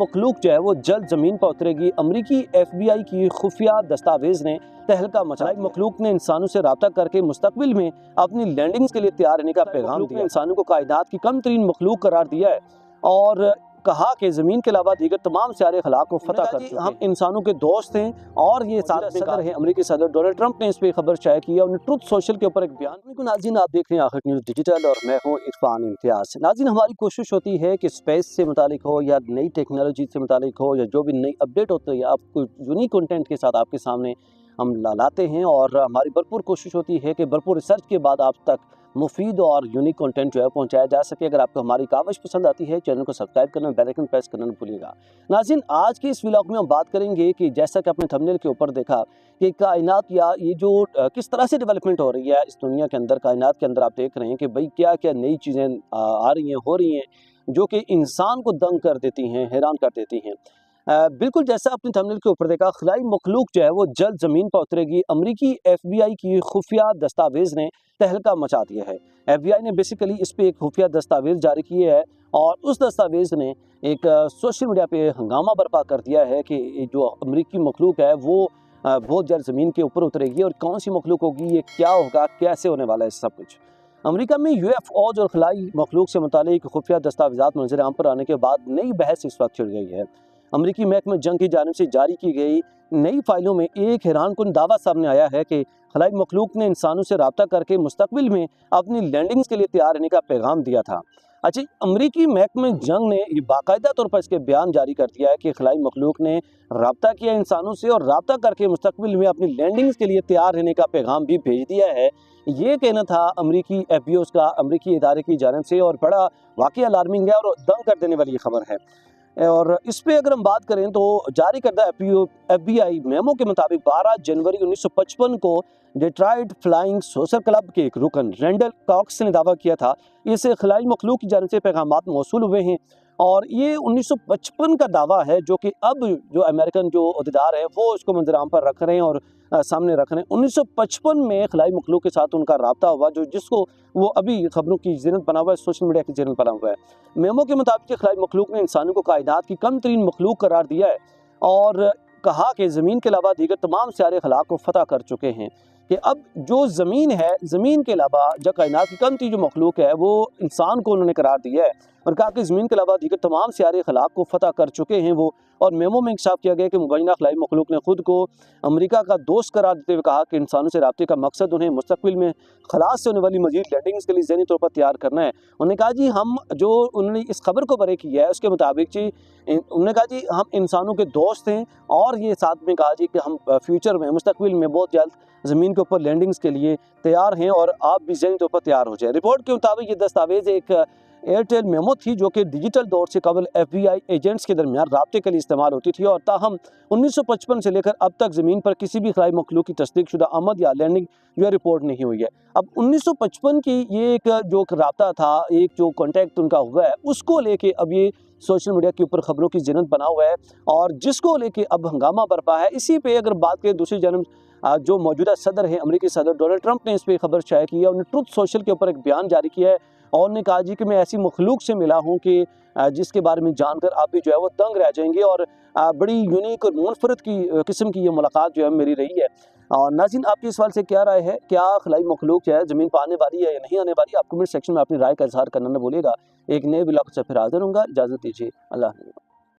मखलूक जो है वो जल्द जमीन पर उतरेगी। अमरीकी FBI की खुफिया दस्तावेज ने तहलका मचाया। मखलूक ने इंसानों से रब्ता करके मुस्तकबिल में अपनी लैंडिंग्स के लिए तैयार रहने का पैगाम दिया। इंसानों को कायनात की कम तरीन मखलूक करार दिया है और कहा कि ज़मीन के अलावा दीगर तमाम सारे खला को फतह कर चुके हैं। हम इंसानों के दोस्त हैं और ये सदर हैं अमरीकी सदर डोनाल्ड ट्रंप ने इस पर खबर शाया की है। उन्होंने ट्रुथ सोशल के ऊपर एक बयान। नाज़रीन, आप देख रहे हैं आखिर न्यूज़ डिजिटल और मैं हूँ इरफान इम्तियाज़। नाज़रीन, हमारी कोशिश होती है कि स्पेस से मुतालिक हो या नई टेक्नोलॉजी से मुतालिक हो या जो भी नई अपडेट होती है आपको यूनिक कंटेंट के साथ आपके सामने हम लाते हैं और हमारी भरपूर कोशिश होती है कि भरपूर रिसर्च के बाद आप तक मुफीद और यूनिक कंटेंट जो है पहुंचाया जा सके। अगर आपको हमारी काविश पसंद आती है चैनल को सब्सक्राइब करना, बेल आइकन प्रेस करना न भूलिएगा। नाज़रीन, आज के इस व्लॉग में हम बात करेंगे कि जैसा कि आपने थंबनेल के ऊपर देखा कि कायनात या ये जो किस तरह से डेवलपमेंट हो रही है इस दुनिया के अंदर, कायनात के अंदर आप देख रहे हैं कि भाई क्या क्या नई चीज़ें आ रही हैं, हो रही हैं जो कि इंसान को दंग कर देती हैं, हैरान कर देती हैं। बिल्कुल जैसा आपने थंबनेल के ऊपर देखा, खलाई मखलूक जो है वो जल्द ज़मीन पर उतरेगी। अमरीकी FBI की खुफिया दस्तावेज ने तहलका मचा दिया है। FBI ने बेसिकली इस पे एक खुफिया दस्तावेज जारी किए है और उस दस्तावेज ने एक सोशल मीडिया पे हंगामा बर्पा कर दिया है कि जो अमरीकी मखलूक है वो बहुत जल्द ज़मीन के ऊपर उतरेगी। और कौन सी मखलूक होगी, ये क्या होगा, कैसे होने वाला है सब कुछ। अमेरिका में UFOज और खलाई मखलूक से मुतालिक खुफिया दस्तावेजात मंजर आम पर आने के बाद नई बहस इस वक्त छिड़ गई है। अमरीकी महकमा जंग की जानिब से जारी की गई नई फाइलों में एक हैरानकुन दावा सामने आया है कि खलाई मखलूक ने इंसानों से रब्ता करके मुस्तकबिल में अपनी लैंडिंग्स के लिए तैयार रहने का पैगाम दिया था। अच्छा, अमरीकी महकमा जंग ने ये बाकायदा तौर पर इसके बयान जारी कर दिया है कि खलाई मखलूक ने रब्ता किया इंसानों से और रब्ता करके मुस्तकबिल में अपनी लैंडिंग्स के लिए तैयार रहने का पैगाम भी भेज दिया है। ये कहना था अमरीकी FBOs का, अमरीकी इदारे की जानिब से, और बड़ा वाकई अलार्मिंग है और दंग कर देने वाली खबर है। और इस पे अगर हम बात करें तो जारी करदा FBI मेमो के मुताबिक 12 जनवरी 1955 को डेट्रॉइट फ्लाइंग सोसर क्लब के एक रुकन रैंडल कॉक्स ने दावा किया था इसे खलाई मखलूक की जानिब से पैगामात मौसूल हुए हैं। और ये 1955 का दावा है जो कि अब जो अमेरिकन जो अहदेदार हैं वो इसको मंजराम पर रख रहे हैं और सामने रख रहे हैं। 1955 में खलाई मखलूक के साथ उनका रब्ता हुआ जो जिसको वो अभी खबरों की ज़िनत बना हुआ है, सोशल मीडिया की ज़िनत बना हुआ है। मेमो के मुताबिक खलाई मखलूक ने इंसानों को कायनात की कम तरीन मखलूक करार दिया है और कहा कि ज़मीन के अलावा दीगर तमाम सारे खला को फतह कर चुके हैं। कि अब जो ज़मीन है, ज़मीन के अलावा जो कायनात की कम जो मखलूक है वो इंसान को उन्होंने करार दिया है और कहा कि ज़मीन के अलावा दीगर तमाम सारे खला को फतह कर चुके हैं वो। और मेमो में इंकशाफ किया गया कि मुबैना खलाई मखलूक ने खुद को अमरीका का दोस्त करार देते हुए कहा कि इंसानों से रब्ते का मकसद उन्हें मुस्तकबिल में खलास से होने वाली मजीद लैंडिंग्स के लिए ज़हनी तौर पर तैयार करना है। उन्होंने कहा जी हम जो उन्होंने इस खबर को बरे किया है उसके मुताबिक जी उन्होंने कहा जी हम इंसानों के दोस्त हैं और ये साथ में कहा जी कि हम फ्यूचर में मुस्तकबिल में बहुत जल्द ज़मीन के ऊपर लैंडिंग्स के लिए तैयार हैं और आप भी ज़हनी तौर पर तैयार हो जाए। रिपोर्ट के मुताबिक ये दस्तावेज एक एयरटेल मेमो थी जो कि डिजिटल दौर से कबल FBI एजेंट्स के दरमियान राब्ते के लिए इस्तेमाल होती थी और ताहम 1955 से लेकर अब तक ज़मीन पर किसी भी खलाई मखलूक की तस्दीक शुदा आमद या लैंडिंग जो है रिपोर्ट नहीं हुई है। अब 1955 की ये एक जो राब्ता था, एक जो कॉन्टैक्ट उनका हुआ है उसको लेके अब ये सोशल मीडिया के ऊपर खबरों की ज़िनत बना हुआ है और जिसको लेके अब हंगामा बरपा है। इसी पे अगर बात करें दूसरी जानब जो मौजूदा सदर हैं अमरीकी सदर डोनाल्ड ट्रंप ने इस पर खबर शाया की है। उन्होंने ट्रुथ सोशल के ऊपर एक बयान जारी किया है और उन्होंने कहा जी कि मैं ऐसी मखलूक से मिला हूँ कि जिसके बारे में जानकर आप भी जो है वो दंग रह जाएंगे और बड़ी यूनिक और मुनफरद की किस्म की ये मुलाकात जो है मेरी रही है। और नाज़रीन, आपकी इस सवाल से क्या राय है, क्या खलाई मखलूक जो है ज़मीन पर आने वाली है या नहीं आने वाली? आप कमेंट सेक्शन में अपनी राय का इजहार करना न भूलिएगा। एक नए व्लॉग से फिर हाजिर होऊंगा, इजाज़त दीजिए, अल्लाह हाफ़िज़।